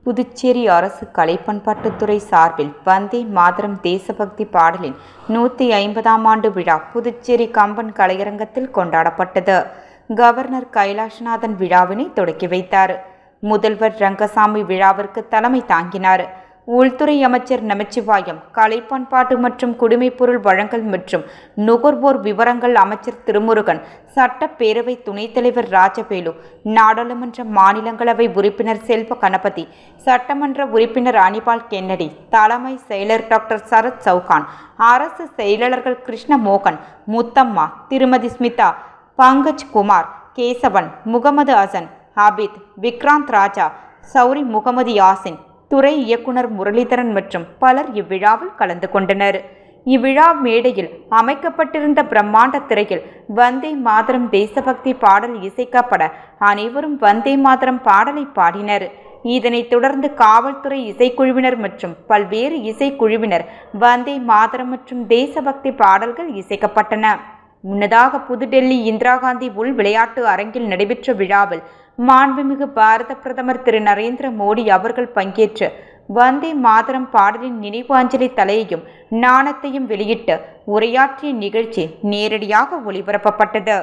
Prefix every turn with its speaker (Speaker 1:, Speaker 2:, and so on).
Speaker 1: புதுச்சேரி அரசு கலை பண்பாட்டுத்துறை சார்பில் வந்தே மாதரம் தேசபக்தி பாடலின் 150ஆம் ஆண்டு விழா புதுச்சேரி கம்பன் கலையரங்கத்தில் கொண்டாடப்பட்டது. கவர்னர் கைலாஷ்நாதன் விழாவினை தொடக்கி வைத்தார். முதல்வர் ரங்கசாமி விழாவிற்கு தலைமை தாங்கினார். உள்துறை அமைச்சர் நமச்சிவாயம், கலை பண்பாட்டு மற்றும் குடிமைப்பொருள் வழங்கல் மற்றும் நுகர்வோர் விவரங்கள் அமைச்சர் திருமுருகன், சட்டப்பேரவை துணைத் தலைவர் ராஜவேலு, நாடாளுமன்ற மாநிலங்களவை உறுப்பினர் செல்வ கணபதி, சட்டமன்ற உறுப்பினர் அனிபால் கென்னடி, தலைமை செயலர் டாக்டர் சரத் சவுகான், அரசு செயலாளர்கள் கிருஷ்ணமோகன், முத்தம்மா, திருமதி ஸ்மிதா, பங்கஜ் குமார், கேசவன், முகமது ஹசன், ஆபித், விக்ராந்த் ராஜா, சௌரி முகமது யாசின், துறை இயக்குனர் முரளிதரன் மற்றும் பலர் இவ்விழாவில் கலந்து கொண்டனர். இவ்விழா மேடையில் அமைக்கப்பட்டிருந்த பிரம்மாண்ட திரையில் வந்தே மாதரம் தேசபக்தி பாடல் இசைக்கப்பட அனைவரும் வந்தே மாதரம் பாடலை பாடினர். இதனைத் தொடர்ந்து காவல்துறை இசைக்குழுவினர் மற்றும் பல்வேறு இசைக்குழுவினர் வந்தே மாதரம் மற்றும் தேசபக்தி பாடல்கள் இசைக்கப்பட்டன. முன்னதாக புதுடெல்லி இந்திரா காந்தி உள் விளையாட்டு அரங்கில் நடைபெற்ற விழாவில் மாண்புமிகு பாரத பிரதமர் திரு நரேந்திர மோடி அவர்கள் பங்கேற்று வந்தே மாதரம் பாடலின் நினைவு அஞ்சலி தலையையும் நாணத்தையும் வெளியிட்டு உரையாற்றிய நிகழ்ச்சி நேரடியாக ஒளிபரப்பப்பட்டது.